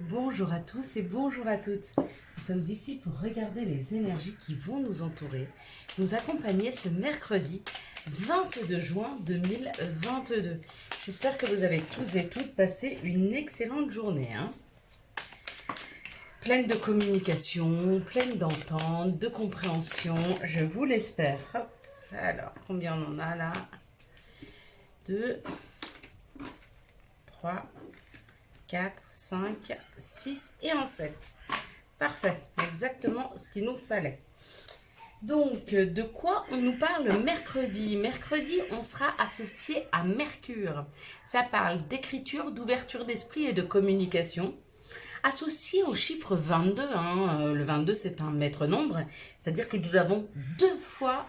Bonjour à tous et bonjour à toutes. Nous sommes ici pour regarder les énergies qui vont nous entourer, nous accompagner ce mercredi 22 juin 2022. J'espère que vous avez tous et toutes passé une excellente journée. Pleine de communication, pleine d'entente, de compréhension, je vous l'espère. Hop. Alors, combien on en a là? 2, 3, 4, 5, 6 et un 7. Parfait, exactement ce qu'il nous fallait. Donc, de quoi on nous parle mercredi? Mercredi, on sera associé à Mercure. Ça parle d'écriture, d'ouverture d'esprit et de communication. Associé au chiffre 22, le 22 c'est un maître nombre, c'est-à-dire que nous avons deux fois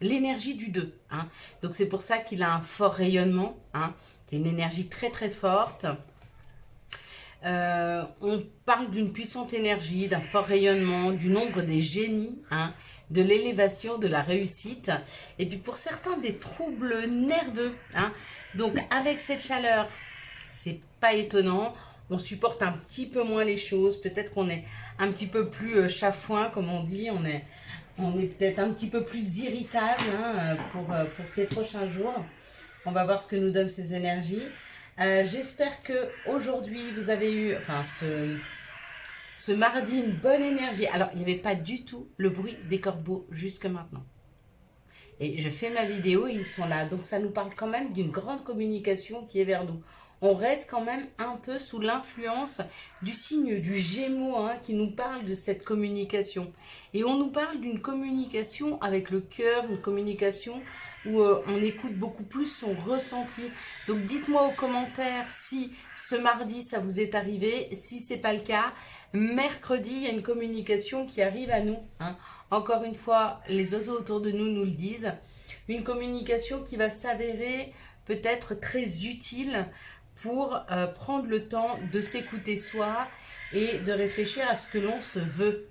l'énergie du 2. Donc c'est pour ça qu'il a un fort rayonnement, qui est une énergie très très forte. On parle d'une puissante énergie, d'un fort rayonnement, du nombre des génies, de l'élévation, de la réussite, et puis pour certains des troubles nerveux. Donc avec cette chaleur, c'est pas étonnant, on supporte un petit peu moins les choses, peut-être qu'on est un petit peu plus chafouin, comme on dit, on est peut-être un petit peu plus irritable pour ces prochains jours. On va voir ce que nous donnent ces énergies. J'espère que aujourd'hui vous avez eu, ce mardi, une bonne énergie. Alors, il n'y avait pas du tout le bruit des corbeaux jusque maintenant. Et je fais ma vidéo et ils sont là. Donc, ça nous parle quand même d'une grande communication qui est vers nous. On reste quand même un peu sous l'influence du signe du Gémeaux qui nous parle de cette communication. Et on nous parle d'une communication avec le cœur, une communication où on écoute beaucoup plus son ressenti. Donc dites-moi aux commentaires si ce mardi ça vous est arrivé. Si ce n'est pas le cas, mercredi il y a une communication qui arrive à nous. Encore une fois, les oiseaux autour de nous le disent. Une communication qui va s'avérer peut-être très utile pour prendre le temps de s'écouter soi et de réfléchir à ce que l'on se veut.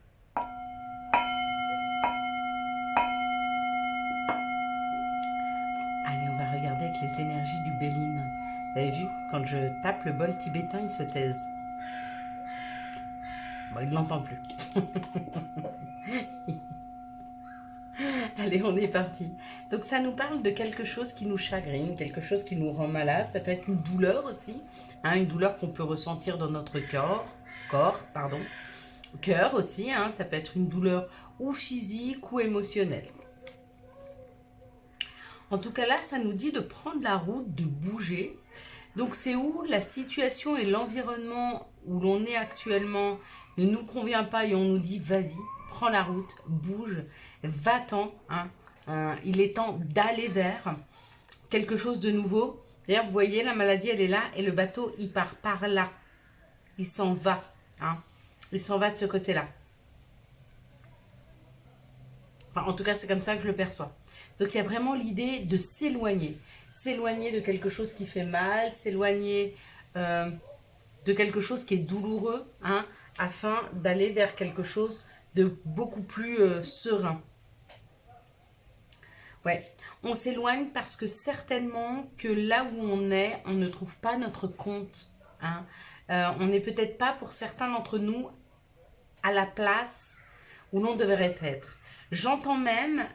Allez, on va regarder avec les énergies du Béline. Vous avez vu, quand je tape le bol tibétain, il se taise. Bon, il ne l'entend plus. Allez, on est parti. Donc ça nous parle de quelque chose qui nous chagrine, quelque chose qui nous rend malade. Ça peut être une douleur aussi, une douleur qu'on peut ressentir dans notre cœur aussi. Ça peut être une douleur ou physique ou émotionnelle. En tout cas là, ça nous dit de prendre la route, de bouger. Donc c'est où la situation et l'environnement où l'on est actuellement ne nous convient pas et on nous dit vas-y, prends la route, bouge, va-t'en. Il est temps d'aller vers quelque chose de nouveau. D'ailleurs, vous voyez, la maladie, elle est là et le bateau, il part par là. Il s'en va. Il s'en va de ce côté-là. Enfin, en tout cas, c'est comme ça que je le perçois. Donc, il y a vraiment l'idée de s'éloigner. S'éloigner de quelque chose qui fait mal, s'éloigner de quelque chose qui est douloureux, afin d'aller vers quelque chose de beaucoup plus serein. Ouais, on s'éloigne parce que certainement que là où on est, on ne trouve pas notre compte. On n'est peut-être pas pour certains d'entre nous à la place où l'on devrait être. J'entends même,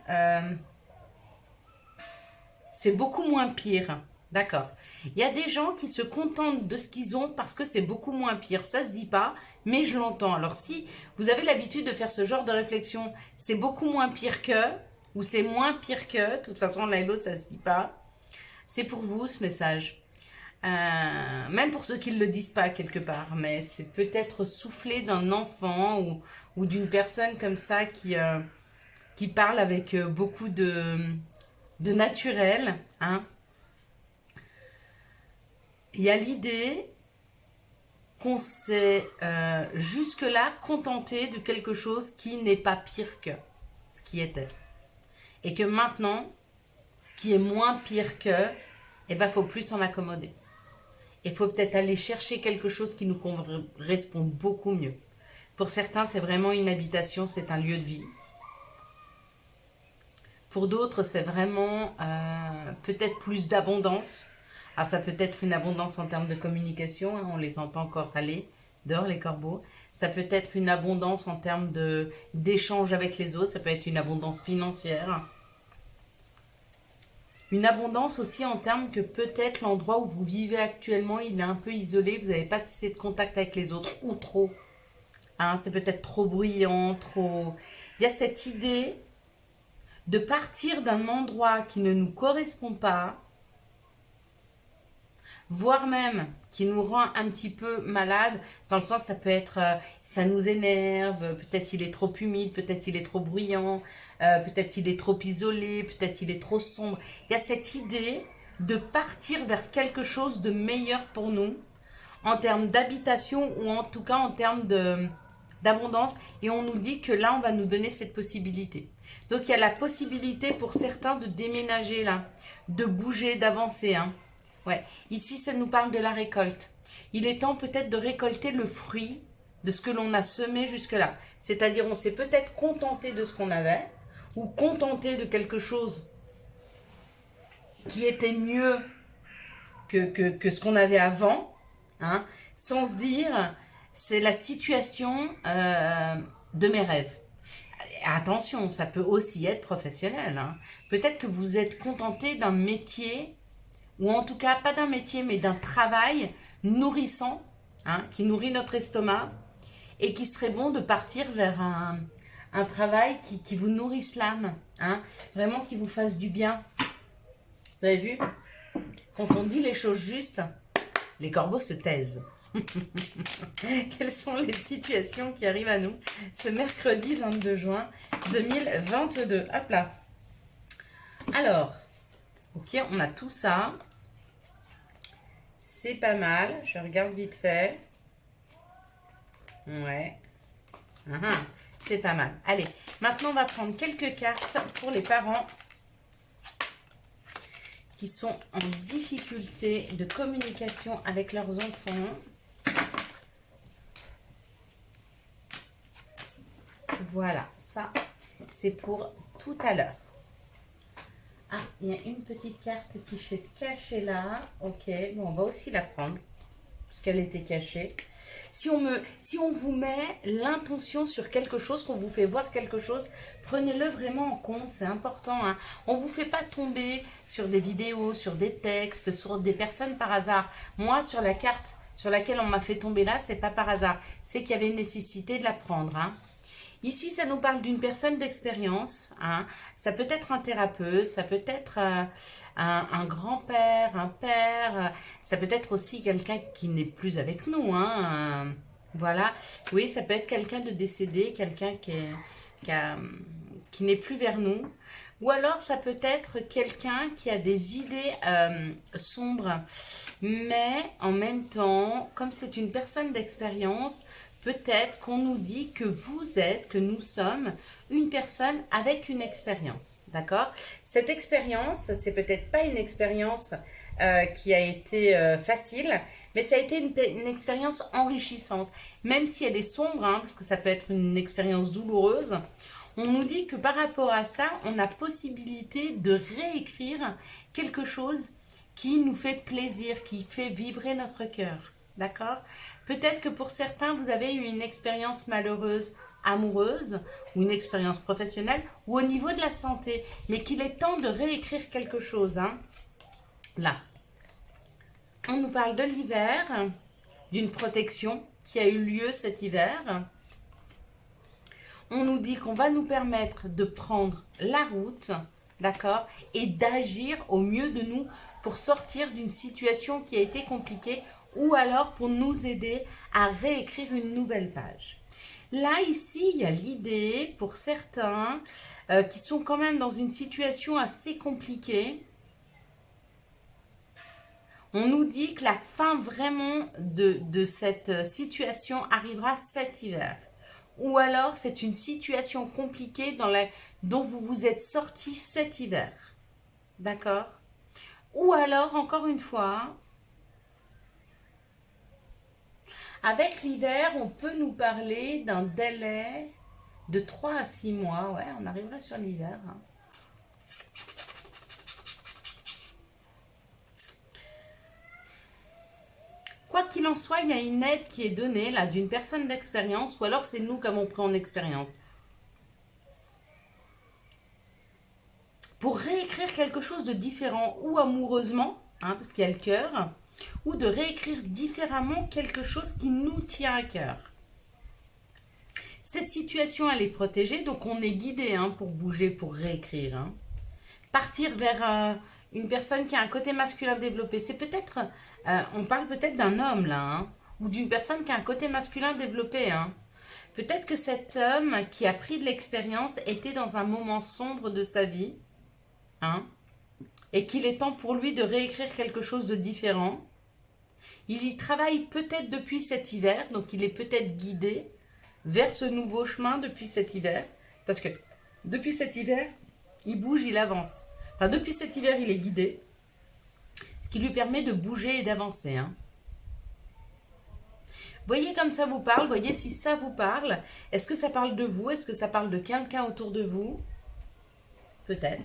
c'est beaucoup moins pire. D'accord. Il y a des gens qui se contentent de ce qu'ils ont parce que c'est beaucoup moins pire. Ça se dit pas, mais je l'entends. Alors si vous avez l'habitude de faire ce genre de réflexion, c'est beaucoup moins pire que, ou c'est moins pire que, de toute façon l'un et l'autre ça se dit pas, c'est pour vous ce message. Même pour ceux qui ne le disent pas quelque part, mais c'est peut-être soufflé d'un enfant ou d'une personne comme ça qui parle avec beaucoup de naturel. Il y a l'idée qu'on s'est jusque-là contenté de quelque chose qui n'est pas pire que ce qui était. Et que maintenant, ce qui est moins pire que, faut plus s'en accommoder. Il faut peut-être aller chercher quelque chose qui nous correspond beaucoup mieux. Pour certains, c'est vraiment une habitation, c'est un lieu de vie. Pour d'autres, c'est vraiment peut-être plus d'abondance. Alors ça peut être une abondance en termes de communication, hein, on les entend encore aller dehors les corbeaux. Ça peut être une abondance en termes d'échange avec les autres, ça peut être une abondance financière. Une abondance aussi en termes que peut-être l'endroit où vous vivez actuellement, il est un peu isolé, vous n'avez pas assez de contact avec les autres, ou trop. Hein, c'est peut-être trop bruyant, trop... Il y a cette idée de partir d'un endroit qui ne nous correspond pas, voire même qui nous rend un petit peu malade, dans le sens ça peut être, ça nous énerve, peut-être il est trop humide, peut-être il est trop bruyant, peut-être il est trop isolé, peut-être il est trop sombre. Il y a cette idée de partir vers quelque chose de meilleur pour nous, en termes d'habitation ou en tout cas en termes d'abondance, et on nous dit que là on va nous donner cette possibilité. Donc il y a la possibilité pour certains de déménager là, de bouger, d'avancer, hein. Ouais, ici ça nous parle de la récolte. Il est temps peut-être de récolter le fruit de ce que l'on a semé jusque-là. C'est-à-dire on s'est peut-être contenté de ce qu'on avait, ou contenté de quelque chose qui était mieux que ce qu'on avait avant, hein, sans se dire c'est la situation de mes rêves. Attention, ça peut aussi être professionnel, hein. Peut-être que vous êtes contenté d'un métier, ou en tout cas pas d'un métier, mais d'un travail nourrissant, hein, qui nourrit notre estomac, et qui serait bon de partir vers un travail qui vous nourrisse l'âme, hein, vraiment qui vous fasse du bien. Vous avez vu? Quand on dit les choses justes, les corbeaux se taisent. Quelles sont les situations qui arrivent à nous ce mercredi 22 juin 2022? Hop là. Alors, ok, on a tout ça. C'est pas mal. Je regarde vite fait. Ouais. C'est pas mal. Allez, maintenant on va prendre quelques cartes pour les parents qui sont en difficulté de communication avec leurs enfants. Voilà, ça, c'est pour tout à l'heure. Ah, il y a une petite carte qui s'est cachée là. Ok, bon, on va aussi la prendre, parce qu'elle était cachée. Si on vous met l'intention sur quelque chose, qu'on vous fait voir quelque chose, prenez-le vraiment en compte, c'est important, hein. On ne vous fait pas tomber sur des vidéos, sur des textes, sur des personnes par hasard. Moi, sur la carte sur laquelle on m'a fait tomber là, c'est pas par hasard. C'est qu'il y avait une nécessité de la prendre, hein. Ici, ça nous parle d'une personne d'expérience, hein. Ça peut être un thérapeute, ça peut être un grand-père, un père, ça peut être aussi quelqu'un qui n'est plus avec nous, hein. Voilà, oui, ça peut être quelqu'un de décédé, quelqu'un qui n'est plus vers nous. Ou alors, ça peut être quelqu'un qui a des idées sombres, mais en même temps, comme c'est une personne d'expérience, peut-être qu'on nous dit que vous êtes, que nous sommes une personne avec une expérience, d'accord? Cette expérience, c'est peut-être pas une expérience qui a été facile, mais ça a été une expérience enrichissante. Même si elle est sombre, hein, parce que ça peut être une expérience douloureuse, on nous dit que par rapport à ça, on a possibilité de réécrire quelque chose qui nous fait plaisir, qui fait vibrer notre cœur. D'accord? Peut-être que pour certains, vous avez eu une expérience malheureuse amoureuse ou une expérience professionnelle ou au niveau de la santé, mais qu'il est temps de réécrire quelque chose, hein. Là, on nous parle de l'hiver, d'une protection qui a eu lieu cet hiver. On nous dit qu'on va nous permettre de prendre la route, d'accord, et d'agir au mieux de nous pour sortir d'une situation qui a été compliquée ou alors pour nous aider à réécrire une nouvelle page. Là, ici, il y a l'idée pour certains qui sont quand même dans une situation assez compliquée. On nous dit que la fin vraiment de cette situation arrivera cet hiver. Ou alors, c'est une situation compliquée dont vous vous êtes sorti cet hiver. D'accord? Ou alors, encore une fois, avec l'hiver, on peut nous parler d'un délai de 3 à 6 mois. Ouais, on arrivera sur l'hiver, hein. en soit, il y a une aide qui est donnée là d'une personne d'expérience, ou alors c'est nous qui avons pris en expérience. Pour réécrire quelque chose de différent, ou amoureusement, hein, parce qu'il y a le cœur, ou de réécrire différemment quelque chose qui nous tient à cœur. Cette situation, elle est protégée, donc on est guidé hein, pour bouger, pour réécrire. Hein. Partir vers une personne qui a un côté masculin développé, c'est peut-être, on parle peut-être d'un homme là, hein, ou d'une personne qui a un côté masculin développé. Hein. Peut-être que cet homme qui a pris de l'expérience était dans un moment sombre de sa vie, hein, et qu'il est temps pour lui de réécrire quelque chose de différent. Il y travaille peut-être depuis cet hiver, donc il est peut-être guidé vers ce nouveau chemin depuis cet hiver, parce que depuis cet hiver, il bouge, il avance. Enfin, depuis cet hiver, il est guidé, ce qui lui permet de bouger et d'avancer. Hein. Voyez comme ça vous parle, voyez si ça vous parle. Est-ce que ça parle de vous? Est-ce que ça parle de quelqu'un autour de vous? Peut-être.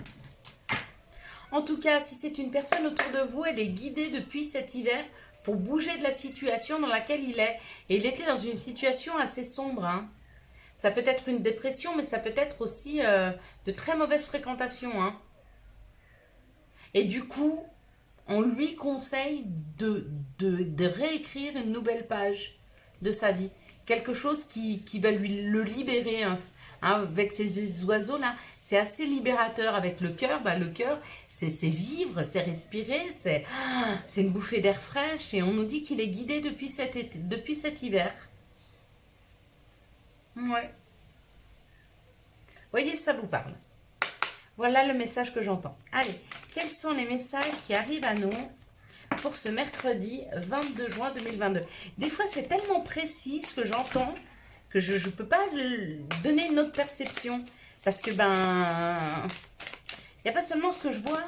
En tout cas, si c'est une personne autour de vous, elle est guidée depuis cet hiver pour bouger de la situation dans laquelle il est. Et il était dans une situation assez sombre. Hein. Ça peut être une dépression, mais ça peut être aussi de très mauvaise fréquentation. Hein. Et du coup, on lui conseille de réécrire une nouvelle page de sa vie. Quelque chose qui va lui le libérer. Hein. Hein, avec ces oiseaux-là, c'est assez libérateur. Avec le cœur, le cœur, c'est vivre, c'est respirer, c'est une bouffée d'air fraîche. Et on nous dit qu'il est guidé depuis cet hiver. Ouais. Voyez, ça vous parle. Voilà le message que j'entends. Allez, quels sont les messages qui arrivent à nous pour ce mercredi 22 juin 2022? Des fois, c'est tellement précis ce que j'entends que je ne peux pas donner une autre perception. Parce que, il n'y a pas seulement ce que je vois,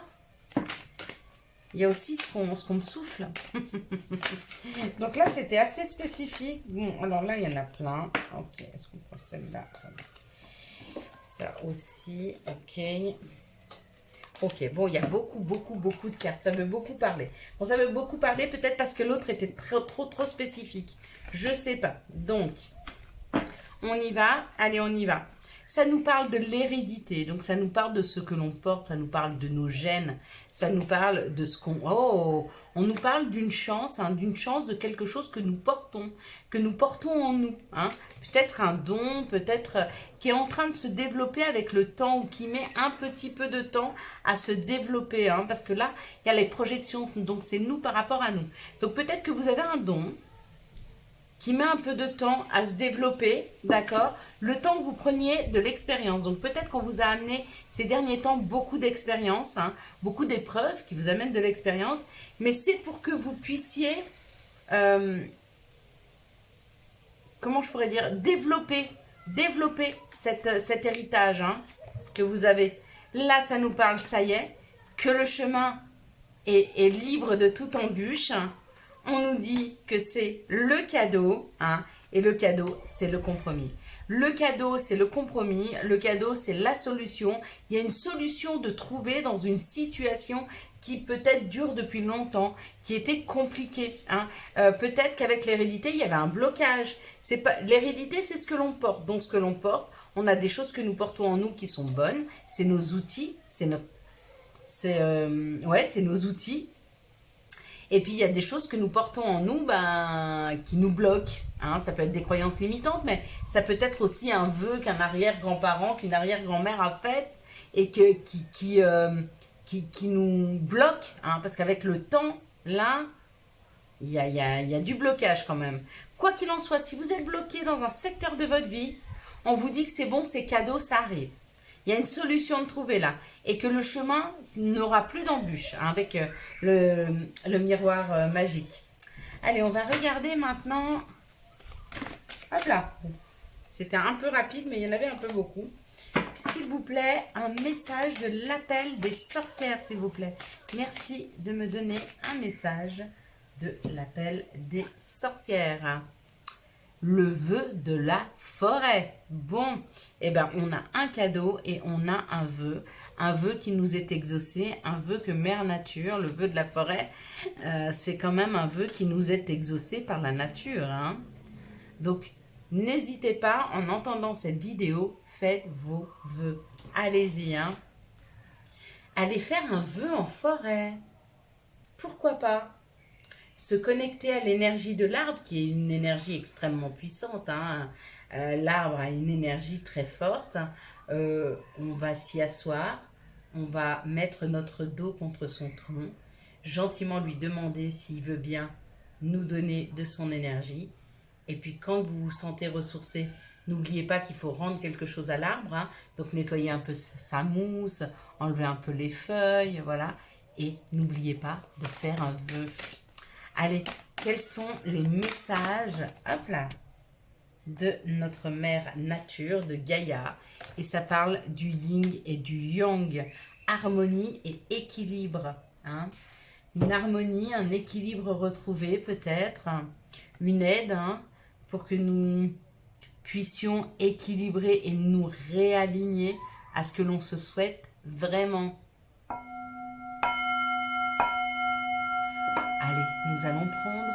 il y a aussi ce qu'on me souffle. Donc là, c'était assez spécifique. Bon, alors là, il y en a plein. Ok, est-ce qu'on prend celle-là? Ça aussi, ok. Ok, bon, il y a beaucoup de cartes. Ça veut beaucoup parler. Bon, ça veut beaucoup parler peut-être parce que l'autre était trop spécifique. Je sais pas. Donc, on y va. Allez, on y va. Ça nous parle de l'hérédité, donc ça nous parle de ce que l'on porte, ça nous parle de nos gènes, ça nous parle de ce qu'on... Oh, on nous parle d'une chance, hein, de quelque chose que nous portons en nous. Hein. Peut-être un don, peut-être qui est en train de se développer avec le temps ou qui met un petit peu de temps à se développer. Hein, parce que là, il y a les projections, donc c'est nous par rapport à nous. Donc peut-être que vous avez un don qui met un peu de temps à se développer, d'accord? Le temps que vous preniez de l'expérience. Donc peut-être qu'on vous a amené ces derniers temps beaucoup d'expérience, hein, beaucoup d'épreuves qui vous amènent de l'expérience, mais c'est pour que vous puissiez, comment je pourrais dire, développer cet héritage hein, que vous avez. Là, ça nous parle, ça y est, que le chemin est libre de toute embûche. On nous dit que c'est le cadeau, hein, et le cadeau, c'est le compromis. Le cadeau, c'est le compromis. Le cadeau, c'est la solution. Il y a une solution de trouver dans une situation qui peut-être dure depuis longtemps, qui était compliquée. Hein. Peut-être qu'avec l'hérédité, il y avait un blocage. L'hérédité, c'est ce que l'on porte. Donc, ce que l'on porte, on a des choses que nous portons en nous qui sont bonnes. C'est nos outils. C'est nos outils. Et puis, il y a des choses que nous portons en nous qui nous bloquent. Hein. Ça peut être des croyances limitantes, mais ça peut être aussi un vœu qu'un arrière-grand-parent, qu'une arrière-grand-mère a fait et qui nous bloque. Hein. Parce qu'avec le temps, là, il y a du blocage quand même. Quoi qu'il en soit, si vous êtes bloqué dans un secteur de votre vie, on vous dit que c'est bon, c'est cadeau, ça arrive. Il y a une solution de trouver là. Et que le chemin n'aura plus d'embûches hein, avec le miroir magique. Allez, on va regarder maintenant. Hop là. C'était un peu rapide, mais il y en avait un peu beaucoup. S'il vous plaît, un message de l'appel des sorcières, s'il vous plaît. Merci de me donner un message de l'appel des sorcières. Le vœu de la forêt. Bon, eh ben on a un cadeau et on a un vœu. un vœu qui nous est exaucé, un vœu que Mère Nature, le vœu de la forêt, c'est quand même un vœu qui nous est exaucé par la nature, hein. Donc, n'hésitez pas, en entendant cette vidéo, faites vos vœux. Allez-y, hein. Allez faire un vœu en forêt. Pourquoi pas? Se connecter à l'énergie de l'arbre, qui est une énergie extrêmement puissante, hein. L'arbre a une énergie très forte. On va s'y asseoir, on va mettre notre dos contre son tronc, gentiment lui demander s'il veut bien nous donner de son énergie. Et puis quand vous vous sentez ressourcé, n'oubliez pas qu'il faut rendre quelque chose à l'arbre, hein. Donc nettoyer un peu sa mousse, enlever un peu les feuilles, voilà. Et n'oubliez pas de faire un vœu. Allez, quels sont les messages, hop là, de notre mère nature, de Gaïa? Et ça parle du yin et du yang, harmonie et équilibre, hein. Une harmonie, un équilibre retrouvé peut-être, une aide, hein, pour que nous puissions équilibrer et nous réaligner à ce que l'on se souhaite vraiment. Allez, nous allons prendre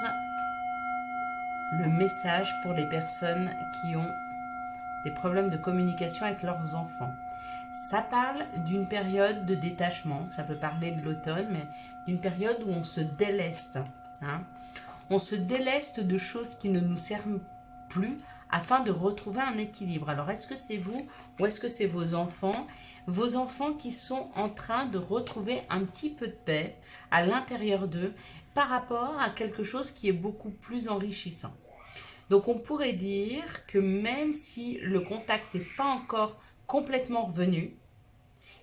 le message pour les personnes qui ont des problèmes de communication avec leurs enfants. Ça parle d'une période de détachement, ça peut parler de l'automne, mais d'une période où on se déleste, hein. On se déleste de choses qui ne nous servent plus afin de retrouver un équilibre. Alors, est-ce que c'est vous ou est-ce que c'est vos enfants? Vos enfants qui sont en train de retrouver un petit peu de paix à l'intérieur d'eux par rapport à quelque chose qui est beaucoup plus enrichissant. Donc, on pourrait dire que même si le contact n'est pas encore complètement revenu,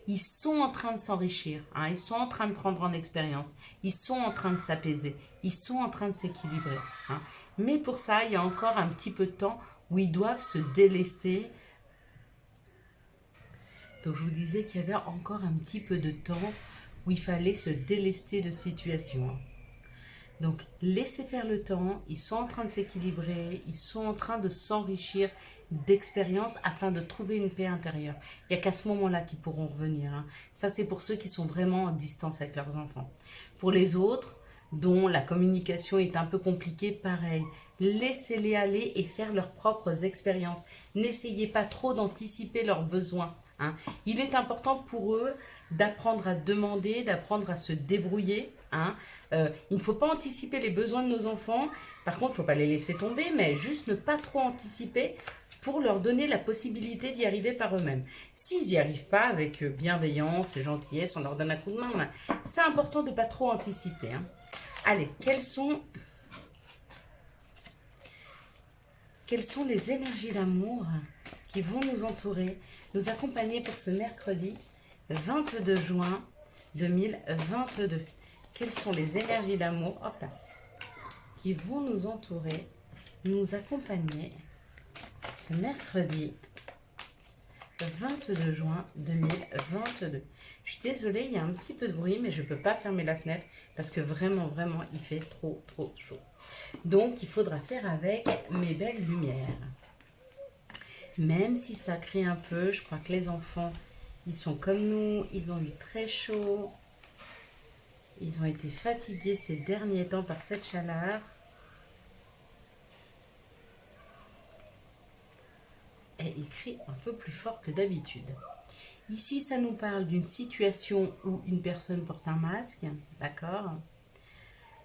ils sont en train de s'enrichir, hein, ils sont en train de prendre en expérience, ils sont en train de s'apaiser, ils sont en train de s'équilibrer, hein. Mais pour ça, il y a encore un petit peu de temps où ils doivent se délester. Donc je vous disais qu'il y avait encore un petit peu de temps où il fallait se délester de situations. Donc laissez faire le temps, ils sont en train de s'équilibrer, ils sont en train de s'enrichir d'expériences afin de trouver une paix intérieure. Il n'y a qu'à ce moment-là qu'ils pourront revenir, hein. Ça c'est pour ceux qui sont vraiment en distance avec leurs enfants. Pour les autres, dont la communication est un peu compliquée, pareil. Laissez-les aller et faire leurs propres expériences. N'essayez pas trop d'anticiper leurs besoins, hein. Il est important pour eux d'apprendre à demander, d'apprendre à se débrouiller, hein. Il ne faut pas anticiper les besoins de nos enfants. Par contre, il ne faut pas les laisser tomber, mais juste ne pas trop anticiper pour leur donner la possibilité d'y arriver par eux-mêmes. S'ils n'y arrivent pas avec bienveillance et gentillesse, on leur donne un coup de main. C'est important de ne pas trop anticiper, hein. Allez, quelles sont les énergies d'amour qui vont nous entourer, nous accompagner pour ce mercredi 22 juin 2022. Quelles sont les énergies d'amour, hop là, qui vont nous entourer, nous accompagner ce mercredi 22 juin 2022. Je suis désolée, il y a un petit peu de bruit, mais je ne peux pas fermer la fenêtre parce que vraiment, vraiment, il fait trop chaud. Donc, il faudra faire avec mes belles lumières. Même si ça crie un peu, je crois que les enfants, ils sont comme nous, ils ont eu très chaud. Ils ont été fatigués ces derniers temps par cette chaleur. Et ils crient un peu plus fort que d'habitude. Ici, ça nous parle d'une situation où une personne porte un masque, d'accord?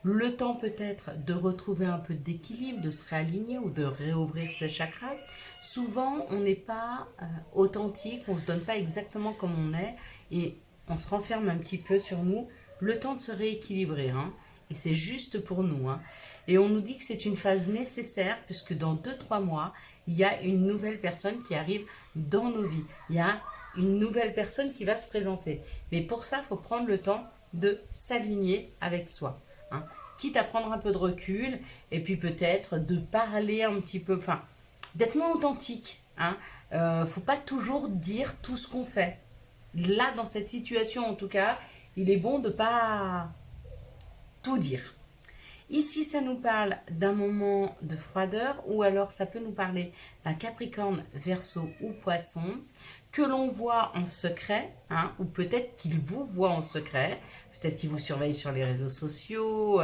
Le temps peut-être de retrouver un peu d'équilibre, de se réaligner ou de réouvrir ses chakras. Souvent, on n'est pas authentique, on ne se donne pas exactement comme on est et on se renferme un petit peu sur nous. Le temps de se rééquilibrer, hein, et c'est juste pour nous, hein. Et on nous dit que c'est une phase nécessaire puisque dans 2-3 mois, il y a une nouvelle personne qui arrive dans nos vies. Il y a une nouvelle personne qui va se présenter. Mais pour ça, il faut prendre le temps de s'aligner avec soi, hein. Quitte à prendre un peu de recul et puis peut-être de parler un petit peu, enfin, d'être moins authentique, hein. Faut pas toujours dire tout ce qu'on fait. Là, dans cette situation en tout cas, il est bon de ne pas tout dire. Ici, ça nous parle d'un moment de froideur ou alors ça peut nous parler d'un Capricorne, Verseau ou Poisson. que l'on voit en secret, hein, ou peut-être qu'il vous voit en secret, peut-être qu'il vous surveille sur les réseaux sociaux,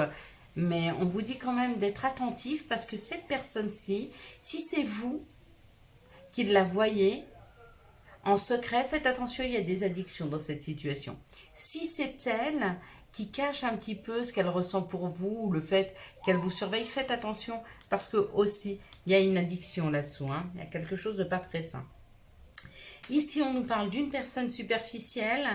mais on vous dit quand même d'être attentif parce que cette personne-ci, si c'est vous qui la voyez en secret, faites attention, il y a des addictions dans cette situation. Si c'est elle qui cache un petit peu ce qu'elle ressent pour vous, ou le fait qu'elle vous surveille, faites attention parce que aussi, il y a une addiction là-dessous, hein. Il y a quelque chose de pas très sain. Ici, on nous parle d'une personne superficielle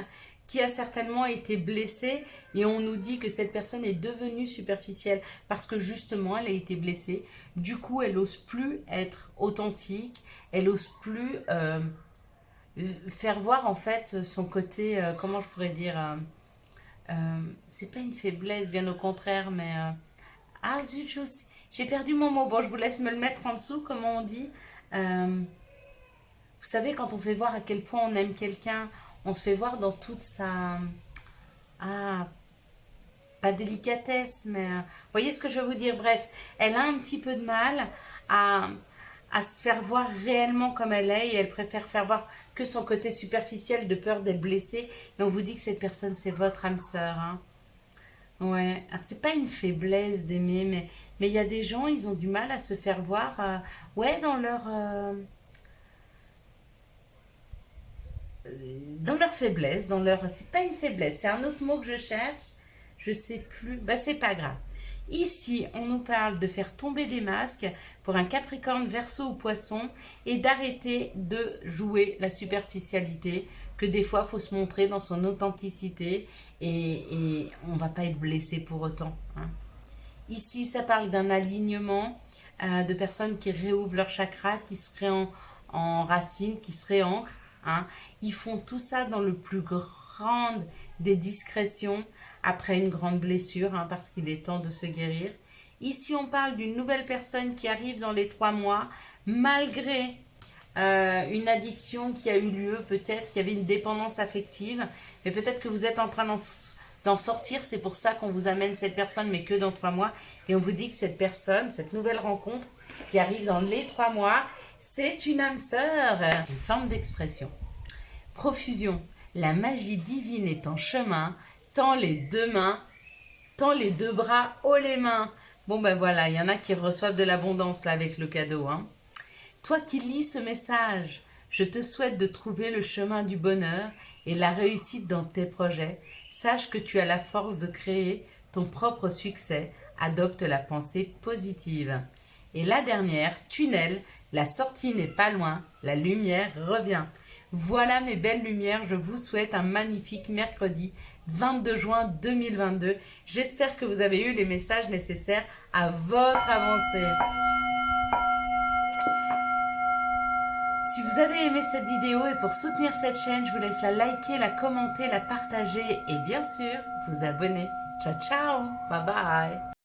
qui a certainement été blessée et on nous dit que cette personne est devenue superficielle parce que justement, elle a été blessée. Du coup, elle n'ose plus être authentique, elle n'ose plus faire voir en fait son côté, comment je pourrais dire, c'est pas une faiblesse, bien au contraire, mais... ah zut, j'ai perdu mon mot. Bon, je vous laisse me le mettre en dessous, comment on dit. Vous savez, quand on fait voir à quel point on aime quelqu'un, on se fait voir dans toute sa... ah, pas délicatesse, mais... vous voyez ce que je veux vous dire? Bref, elle a un petit peu de mal à se faire voir réellement comme elle est et elle préfère faire voir que son côté superficiel de peur d'être blessée. Et on vous dit que cette personne, c'est votre âme sœur, hein. Ouais, c'est pas une faiblesse d'aimer, mais il y a des gens, ils ont du mal à se faire voir, ouais, dans leur faiblesse, c'est pas une faiblesse, c'est un autre mot que je cherche, je sais plus, bah c'est pas grave. Ici, on nous parle de faire tomber des masques pour un Capricorne, Verseau ou Poisson et d'arrêter de jouer la superficialité, que des fois, il faut se montrer dans son authenticité et on ne va pas être blessé pour autant, hein. Ici, ça parle d'un alignement de personnes qui réouvrent leur chakra, qui se en racines, qui se réancrent, hein. Ils font tout ça dans le plus grand des discrétions après une grande blessure, hein, parce qu'il est temps de se guérir. Ici, on parle d'une nouvelle personne qui arrive dans les 3 mois, malgré une addiction qui a eu lieu, peut-être qu'il y avait une dépendance affective, mais peut-être que vous êtes en train d'en sortir, c'est pour ça qu'on vous amène cette personne, mais que dans 3 mois, et on vous dit que cette personne, cette nouvelle rencontre qui arrive dans les 3 mois, c'est une âme sœur, une forme d'expression. Profusion, la magie divine est en chemin, tends les 2 mains, tends les 2 bras, haut les mains. Bon ben voilà, il y en a qui reçoivent de l'abondance là avec le cadeau, hein. Toi qui lis ce message, je te souhaite de trouver le chemin du bonheur et la réussite dans tes projets. Sache que tu as la force de créer ton propre succès. Adopte la pensée positive. Et la dernière, tunnel, la sortie n'est pas loin, la lumière revient. Voilà mes belles lumières, je vous souhaite un magnifique mercredi 22 juin 2022. J'espère que vous avez eu les messages nécessaires à votre avancée. Si vous avez aimé cette vidéo et pour soutenir cette chaîne, je vous laisse la liker, la commenter, la partager et bien sûr vous abonner. Ciao ciao, bye bye.